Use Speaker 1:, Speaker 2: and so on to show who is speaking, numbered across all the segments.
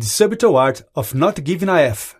Speaker 1: The Subtle Art of Not Giving a F.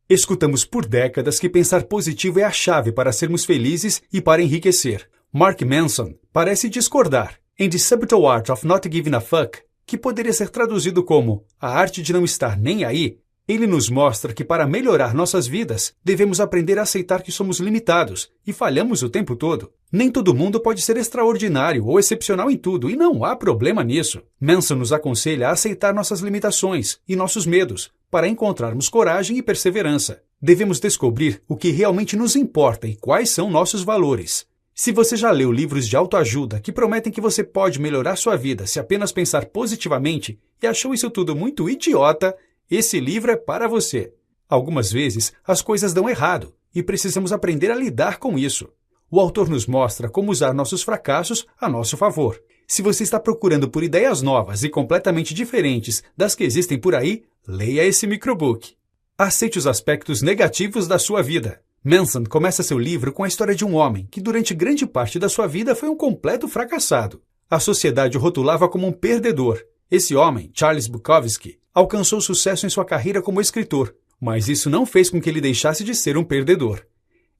Speaker 1: Escutamos por décadas que pensar positivo é a chave para sermos felizes e para enriquecer. Mark Manson parece discordar. Em The Subtle Art of Not Giving a Fuck, que poderia ser traduzido como A Arte de Não Estar Nem Aí, ele nos mostra que para melhorar nossas vidas, devemos aprender a aceitar que somos limitados e falhamos o tempo todo. Nem todo mundo pode ser extraordinário ou excepcional em tudo, e não há problema nisso. Manson nos aconselha a aceitar nossas limitações e nossos medos, para encontrarmos coragem e perseverança. Devemos descobrir o que realmente nos importa e quais são nossos valores. Se você já leu livros de autoajuda que prometem que você pode melhorar sua vida se apenas pensar positivamente e achou isso tudo muito idiota, esse livro é para você. Algumas vezes, as coisas dão errado e precisamos aprender a lidar com isso. O autor nos mostra como usar nossos fracassos a nosso favor. Se você está procurando por ideias novas e completamente diferentes das que existem por aí, leia esse microbook. Aceite os aspectos negativos da sua vida. Manson começa seu livro com a história de um homem que durante grande parte da sua vida foi um completo fracassado. A sociedade o rotulava como um perdedor. Esse homem, Charles Bukowski, alcançou sucesso em sua carreira como escritor, mas isso não fez com que ele deixasse de ser um perdedor.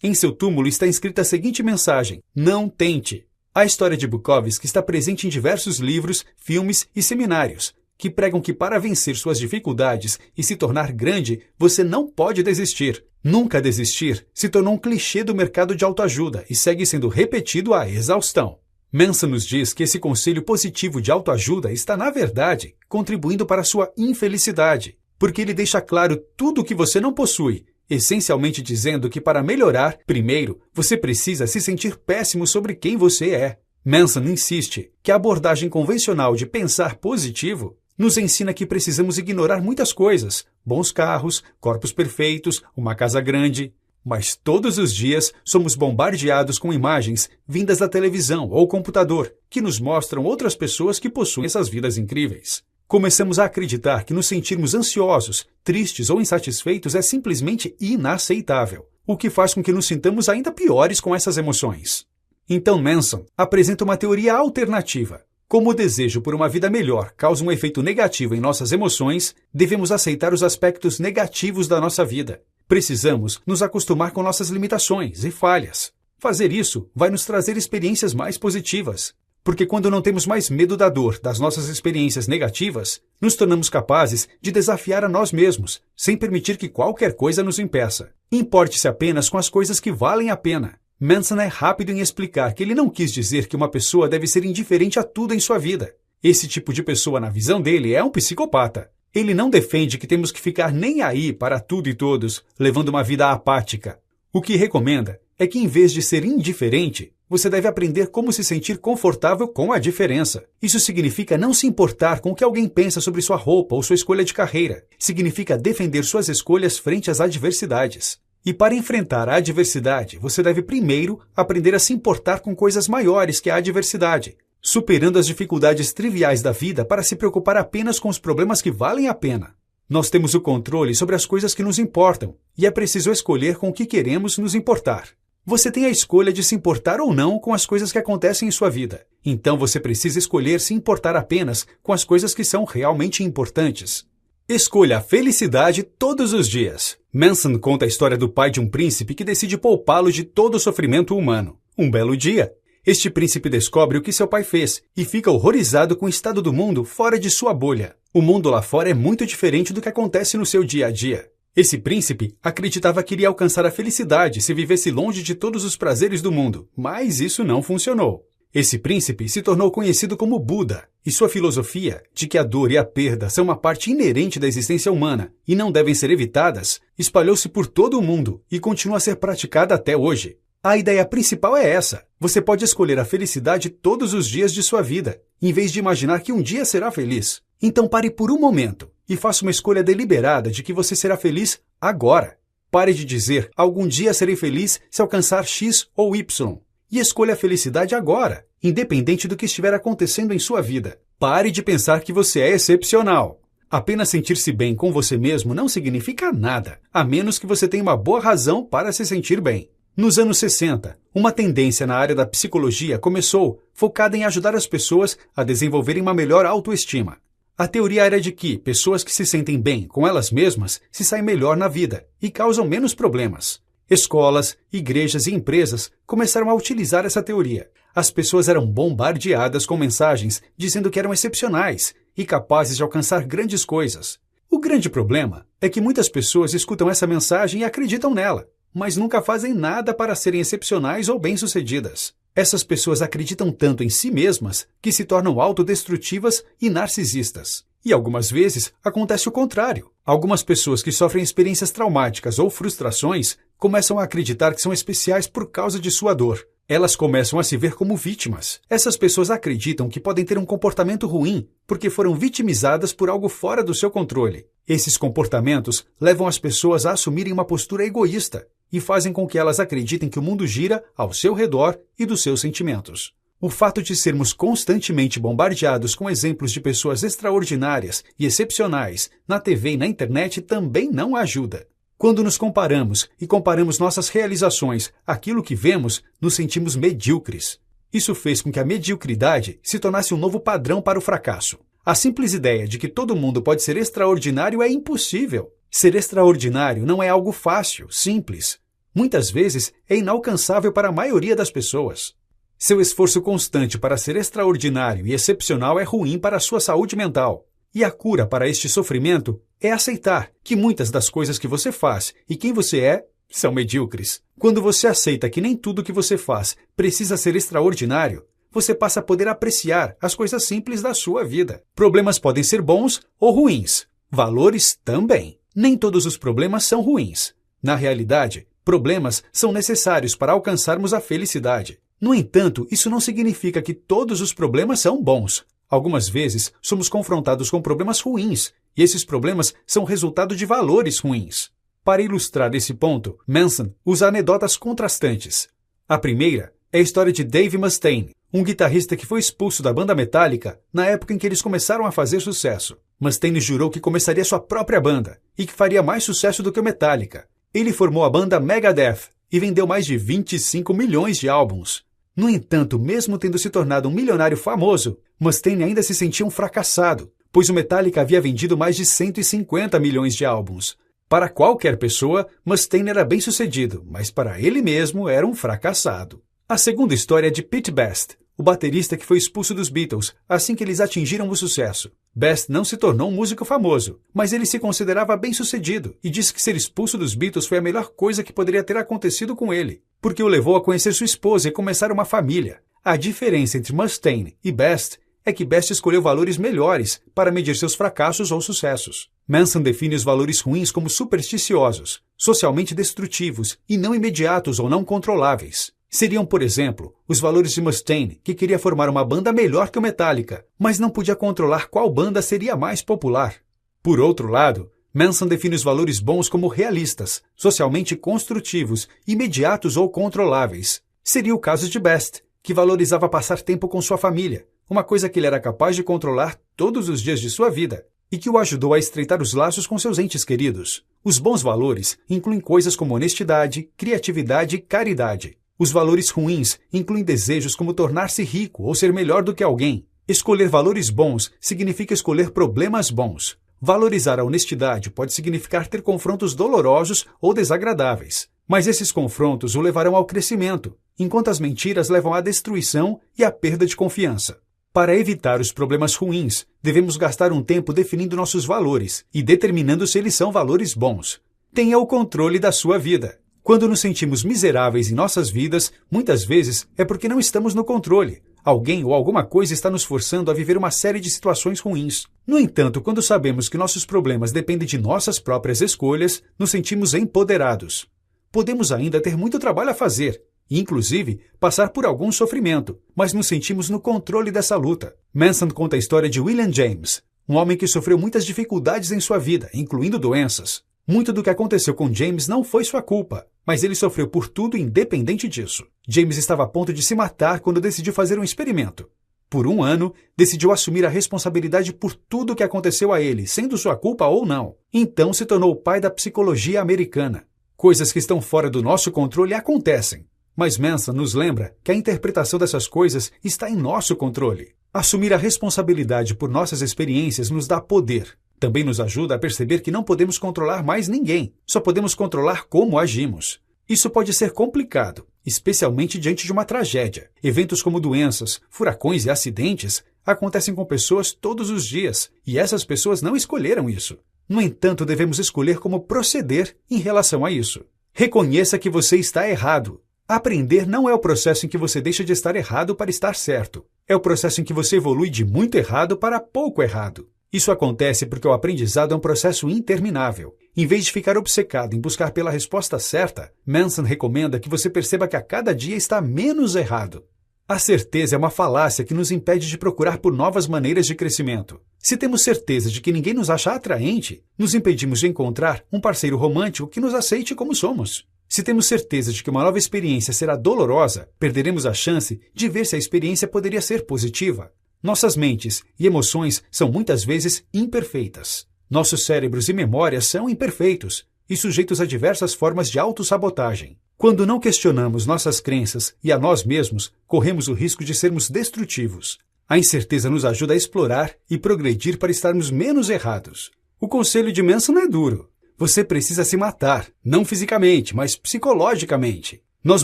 Speaker 1: Em seu túmulo está escrita a seguinte mensagem: não tente. A história de Bukowski está presente em diversos livros, filmes e seminários, que pregam que para vencer suas dificuldades e se tornar grande, você não pode desistir. Nunca desistir se tornou um clichê do mercado de autoajuda e segue sendo repetido à exaustão. Manson nos diz que esse conselho positivo de autoajuda está, na verdade, contribuindo para sua infelicidade, porque ele deixa claro tudo o que você não possui, essencialmente dizendo que para melhorar, primeiro, você precisa se sentir péssimo sobre quem você é. Manson insiste que a abordagem convencional de pensar positivo nos ensina que precisamos ignorar muitas coisas, bons carros, corpos perfeitos, uma casa grande. Mas todos os dias somos bombardeados com imagens vindas da televisão ou computador que nos mostram outras pessoas que possuem essas vidas incríveis. Começamos a acreditar que nos sentirmos ansiosos, tristes ou insatisfeitos é simplesmente inaceitável, o que faz com que nos sintamos ainda piores com essas emoções. Então Manson apresenta uma teoria alternativa. Como o desejo por uma vida melhor causa um efeito negativo em nossas emoções, devemos aceitar os aspectos negativos da nossa vida. Precisamos nos acostumar com nossas limitações e falhas. Fazer isso vai nos trazer experiências mais positivas, porque quando não temos mais medo da dor das nossas experiências negativas, nos tornamos capazes de desafiar a nós mesmos, sem permitir que qualquer coisa nos impeça. Importe-se apenas com as coisas que valem a pena. Manson é rápido em explicar que ele não quis dizer que uma pessoa deve ser indiferente a tudo em sua vida. Esse tipo de pessoa, na visão dele, é um psicopata. Ele não defende que temos que ficar nem aí para tudo e todos, levando uma vida apática. O que recomenda é que, em vez de ser indiferente, você deve aprender como se sentir confortável com a diferença. Isso significa não se importar com o que alguém pensa sobre sua roupa ou sua escolha de carreira. Significa defender suas escolhas frente às adversidades. E para enfrentar a adversidade, você deve primeiro aprender a se importar com coisas maiores que a adversidade, superando as dificuldades triviais da vida para se preocupar apenas com os problemas que valem a pena. Nós temos o controle sobre as coisas que nos importam, e é preciso escolher com o que queremos nos importar. Você tem a escolha de se importar ou não com as coisas que acontecem em sua vida. Então você precisa escolher se importar apenas com as coisas que são realmente importantes. Escolha a felicidade todos os dias. Manson conta a história do pai de um príncipe que decide poupá-lo de todo o sofrimento humano. Um belo dia, este príncipe descobre o que seu pai fez e fica horrorizado com o estado do mundo fora de sua bolha. O mundo lá fora é muito diferente do que acontece no seu dia a dia. Esse príncipe acreditava que iria alcançar a felicidade se vivesse longe de todos os prazeres do mundo, mas isso não funcionou. Esse príncipe se tornou conhecido como Buda, e sua filosofia de que a dor e a perda são uma parte inerente da existência humana e não devem ser evitadas, espalhou-se por todo o mundo e continua a ser praticada até hoje. A ideia principal é essa: você pode escolher a felicidade todos os dias de sua vida, em vez de imaginar que um dia será feliz. Então pare por um momento e faça uma escolha deliberada de que você será feliz agora. Pare de dizer, algum dia serei feliz se alcançar X ou Y. E escolha a felicidade agora, independente do que estiver acontecendo em sua vida. Pare de pensar que você é excepcional. Apenas sentir-se bem com você mesmo não significa nada, a menos que você tenha uma boa razão para se sentir bem. Nos anos 60, uma tendência na área da psicologia começou, focada em ajudar as pessoas a desenvolverem uma melhor autoestima. A teoria era de que pessoas que se sentem bem com elas mesmas se saem melhor na vida e causam menos problemas. Escolas, igrejas e empresas começaram a utilizar essa teoria. As pessoas eram bombardeadas com mensagens dizendo que eram excepcionais e capazes de alcançar grandes coisas. O grande problema é que muitas pessoas escutam essa mensagem e acreditam nela, mas nunca fazem nada para serem excepcionais ou bem-sucedidas. Essas pessoas acreditam tanto em si mesmas que se tornam autodestrutivas e narcisistas. E algumas vezes acontece o contrário. Algumas pessoas que sofrem experiências traumáticas ou frustrações começam a acreditar que são especiais por causa de sua dor. Elas começam a se ver como vítimas. Essas pessoas acreditam que podem ter um comportamento ruim porque foram vitimizadas por algo fora do seu controle. Esses comportamentos levam as pessoas a assumirem uma postura egoísta e fazem com que elas acreditem que o mundo gira ao seu redor e dos seus sentimentos. O fato de sermos constantemente bombardeados com exemplos de pessoas extraordinárias e excepcionais na TV e na internet também não ajuda. Quando nos comparamos e comparamos nossas realizações àquilo que vemos, nos sentimos medíocres. Isso fez com que a mediocridade se tornasse um novo padrão para o fracasso. A simples ideia de que todo mundo pode ser extraordinário é impossível. Ser extraordinário não é algo fácil, simples. Muitas vezes é inalcançável para a maioria das pessoas. Seu esforço constante para ser extraordinário e excepcional é ruim para a sua saúde mental. E a cura para este sofrimento é aceitar que muitas das coisas que você faz e quem você é são medíocres. Quando você aceita que nem tudo que você faz precisa ser extraordinário, você passa a poder apreciar as coisas simples da sua vida. Problemas podem ser bons ou ruins. Valores também. Nem todos os problemas são ruins. Na realidade, problemas são necessários para alcançarmos a felicidade. No entanto, isso não significa que todos os problemas são bons. Algumas vezes, somos confrontados com problemas ruins, e esses problemas são resultado de valores ruins. Para ilustrar esse ponto, Manson usa anedotas contrastantes. A primeira é a história de Dave Mustaine, um guitarrista que foi expulso da banda Metallica na época em que eles começaram a fazer sucesso. Mustaine jurou que começaria sua própria banda, e que faria mais sucesso do que o Metallica. Ele formou a banda Megadeth, e vendeu mais de 25 milhões de álbuns. No entanto, mesmo tendo se tornado um milionário famoso, Mustaine ainda se sentia um fracassado, pois o Metallica havia vendido mais de 150 milhões de álbuns. Para qualquer pessoa, Mustaine era bem-sucedido, mas para ele mesmo era um fracassado. A segunda história é de Pete Best, o baterista que foi expulso dos Beatles assim que eles atingiram o sucesso. Best não se tornou um músico famoso, mas ele se considerava bem-sucedido e disse que ser expulso dos Beatles foi a melhor coisa que poderia ter acontecido com ele, porque o levou a conhecer sua esposa e começar uma família. A diferença entre Mustaine e Best é que Best escolheu valores melhores para medir seus fracassos ou sucessos. Manson define os valores ruins como supersticiosos, socialmente destrutivos e não imediatos ou não controláveis. Seriam, por exemplo, os valores de Mustaine, que queria formar uma banda melhor que o Metallica, mas não podia controlar qual banda seria mais popular. Por outro lado, Manson define os valores bons como realistas, socialmente construtivos, imediatos ou controláveis. Seria o caso de Best, que valorizava passar tempo com sua família, uma coisa que ele era capaz de controlar todos os dias de sua vida, e que o ajudou a estreitar os laços com seus entes queridos. Os bons valores incluem coisas como honestidade, criatividade e caridade. Os valores ruins incluem desejos como tornar-se rico ou ser melhor do que alguém. Escolher valores bons significa escolher problemas bons. Valorizar a honestidade pode significar ter confrontos dolorosos ou desagradáveis, mas esses confrontos o levarão ao crescimento, enquanto as mentiras levam à destruição e à perda de confiança. Para evitar os problemas ruins, devemos gastar um tempo definindo nossos valores e determinando se eles são valores bons. Tenha o controle da sua vida. Quando nos sentimos miseráveis em nossas vidas, muitas vezes é porque não estamos no controle. Alguém ou alguma coisa está nos forçando a viver uma série de situações ruins. No entanto, quando sabemos que nossos problemas dependem de nossas próprias escolhas, nos sentimos empoderados. Podemos ainda ter muito trabalho a fazer, e inclusive passar por algum sofrimento, mas nos sentimos no controle dessa luta. Manson conta a história de William James, um homem que sofreu muitas dificuldades em sua vida, incluindo doenças. Muito do que aconteceu com James não foi sua culpa, mas ele sofreu por tudo independente disso. James estava a ponto de se matar quando decidiu fazer um experimento. Por um ano, decidiu assumir a responsabilidade por tudo o que aconteceu a ele, sendo sua culpa ou não. Então se tornou o pai da psicologia americana. Coisas que estão fora do nosso controle acontecem. Mas Manson nos lembra que a interpretação dessas coisas está em nosso controle. Assumir a responsabilidade por nossas experiências nos dá poder. Também nos ajuda a perceber que não podemos controlar mais ninguém, só podemos controlar como agimos. Isso pode ser complicado, especialmente diante de uma tragédia. Eventos como doenças, furacões e acidentes acontecem com pessoas todos os dias, e essas pessoas não escolheram isso. No entanto, devemos escolher como proceder em relação a isso. Reconheça que você está errado. Aprender não é o processo em que você deixa de estar errado para estar certo. É o processo em que você evolui de muito errado para pouco errado. Isso acontece porque o aprendizado é um processo interminável. Em vez de ficar obcecado em buscar pela resposta certa, Manson recomenda que você perceba que a cada dia está menos errado. A certeza é uma falácia que nos impede de procurar por novas maneiras de crescimento. Se temos certeza de que ninguém nos acha atraente, nos impedimos de encontrar um parceiro romântico que nos aceite como somos. Se temos certeza de que uma nova experiência será dolorosa, perderemos a chance de ver se a experiência poderia ser positiva. Nossas mentes e emoções são muitas vezes imperfeitas. Nossos cérebros e memórias são imperfeitos e sujeitos a diversas formas de autossabotagem. Quando não questionamos nossas crenças e a nós mesmos, corremos o risco de sermos destrutivos. A incerteza nos ajuda a explorar e progredir para estarmos menos errados. O conselho de Manson é duro. Você precisa se matar, não fisicamente, mas psicologicamente. Nós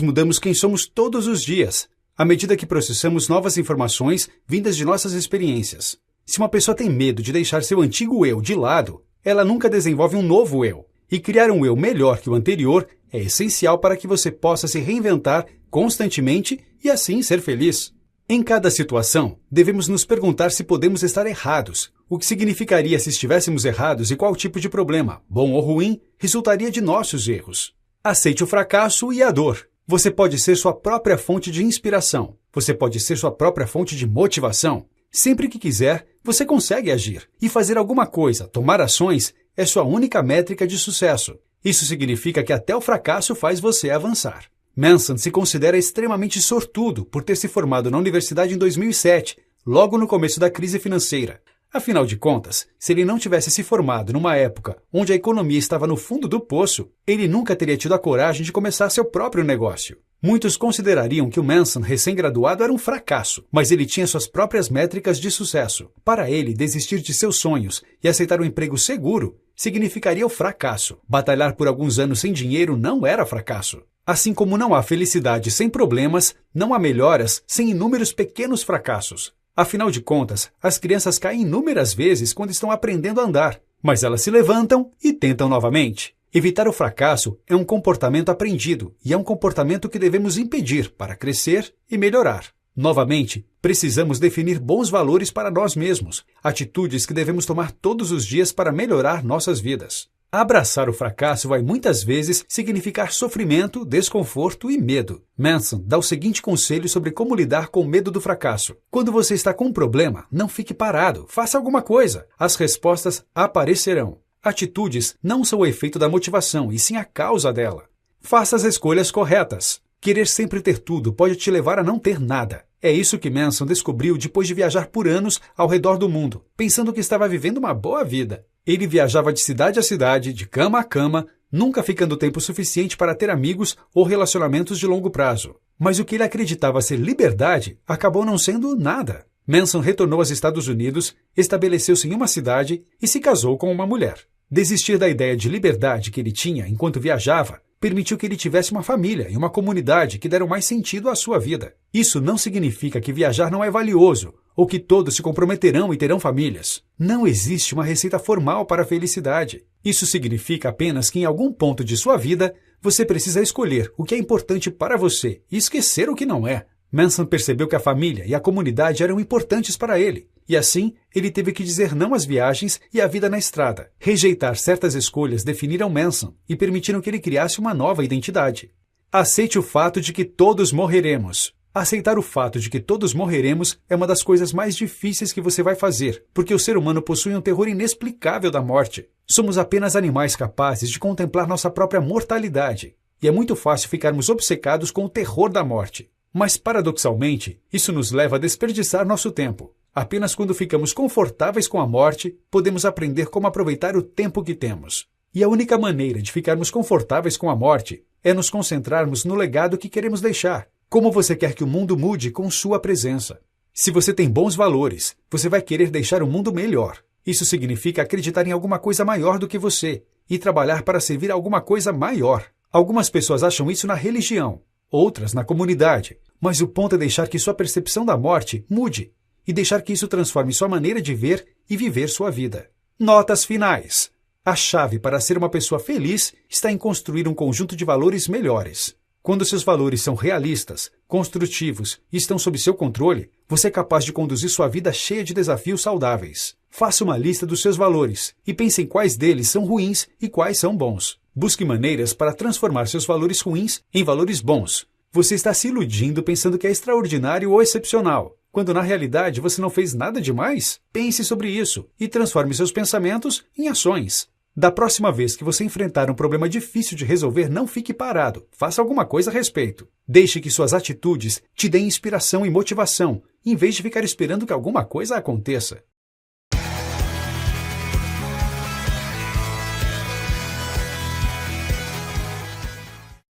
Speaker 1: mudamos quem somos todos os dias, à medida que processamos novas informações vindas de nossas experiências. Se uma pessoa tem medo de deixar seu antigo eu de lado, ela nunca desenvolve um novo eu. E criar um eu melhor que o anterior é essencial para que você possa se reinventar constantemente e assim ser feliz. Em cada situação, devemos nos perguntar se podemos estar errados, o que significaria se estivéssemos errados e qual tipo de problema, bom ou ruim, resultaria de nossos erros. Aceite o fracasso e a dor. Você pode ser sua própria fonte de inspiração. Você pode ser sua própria fonte de motivação. Sempre que quiser, você consegue agir. E fazer alguma coisa, tomar ações, é sua única métrica de sucesso. Isso significa que até o fracasso faz você avançar. Manson se considera extremamente sortudo por ter se formado na universidade em 2007, logo no começo da crise financeira. Afinal de contas, se ele não tivesse se formado numa época onde a economia estava no fundo do poço, ele nunca teria tido a coragem de começar seu próprio negócio. Muitos considerariam que o Manson recém-graduado era um fracasso, mas ele tinha suas próprias métricas de sucesso. Para ele, desistir de seus sonhos e aceitar um emprego seguro significaria o fracasso. Batalhar por alguns anos sem dinheiro não era fracasso. Assim como não há felicidade sem problemas, não há melhoras sem inúmeros pequenos fracassos. Afinal de contas, as crianças caem inúmeras vezes quando estão aprendendo a andar, mas elas se levantam e tentam novamente. Evitar o fracasso é um comportamento aprendido e é um comportamento que devemos impedir para crescer e melhorar. Novamente, precisamos definir bons valores para nós mesmos, atitudes que devemos tomar todos os dias para melhorar nossas vidas. Abraçar o fracasso vai muitas vezes significar sofrimento, desconforto e medo. Manson dá o seguinte conselho sobre como lidar com o medo do fracasso. Quando você está com um problema, não fique parado, faça alguma coisa. As respostas aparecerão. Atitudes não são o efeito da motivação, e sim a causa dela. Faça as escolhas corretas. Querer sempre ter tudo pode te levar a não ter nada. É isso que Manson descobriu depois de viajar por anos ao redor do mundo, pensando que estava vivendo uma boa vida. Ele viajava de cidade a cidade, de cama a cama, nunca ficando tempo suficiente para ter amigos ou relacionamentos de longo prazo. Mas o que ele acreditava ser liberdade acabou não sendo nada. Manson retornou aos Estados Unidos, estabeleceu-se em uma cidade e se casou com uma mulher. Desistir da ideia de liberdade que ele tinha enquanto viajava permitiu que ele tivesse uma família e uma comunidade que deram mais sentido à sua vida. Isso não significa que viajar não é valioso, ou que todos se comprometerão e terão famílias. Não existe uma receita formal para a felicidade. Isso significa apenas que em algum ponto de sua vida, você precisa escolher o que é importante para você e esquecer o que não é. Manson percebeu que a família e a comunidade eram importantes para ele, e assim ele teve que dizer não às viagens e à vida na estrada. Rejeitar certas escolhas definiram Manson e permitiram que ele criasse uma nova identidade. Aceite o fato de que todos morreremos. Aceitar o fato de que todos morreremos é uma das coisas mais difíceis que você vai fazer, porque o ser humano possui um terror inexplicável da morte. Somos apenas animais capazes de contemplar nossa própria mortalidade, e é muito fácil ficarmos obcecados com o terror da morte. Mas, paradoxalmente, isso nos leva a desperdiçar nosso tempo. Apenas quando ficamos confortáveis com a morte, podemos aprender como aproveitar o tempo que temos. E a única maneira de ficarmos confortáveis com a morte é nos concentrarmos no legado que queremos deixar. Como você quer que o mundo mude com sua presença? Se você tem bons valores, você vai querer deixar o mundo melhor. Isso significa acreditar em alguma coisa maior do que você e trabalhar para servir a alguma coisa maior. Algumas pessoas acham isso na religião, outras na comunidade, mas o ponto é deixar que sua percepção da morte mude e deixar que isso transforme sua maneira de ver e viver sua vida. Notas finais. A chave para ser uma pessoa feliz está em construir um conjunto de valores melhores. Quando seus valores são realistas, construtivos e estão sob seu controle, você é capaz de conduzir sua vida cheia de desafios saudáveis. Faça uma lista dos seus valores e pense em quais deles são ruins e quais são bons. Busque maneiras para transformar seus valores ruins em valores bons. Você está se iludindo pensando que é extraordinário ou excepcional, quando na realidade você não fez nada demais? Pense sobre isso e transforme seus pensamentos em ações. Da próxima vez que você enfrentar um problema difícil de resolver, não fique parado. Faça alguma coisa a respeito. Deixe que suas atitudes te deem inspiração e motivação, em vez de ficar esperando que alguma coisa aconteça.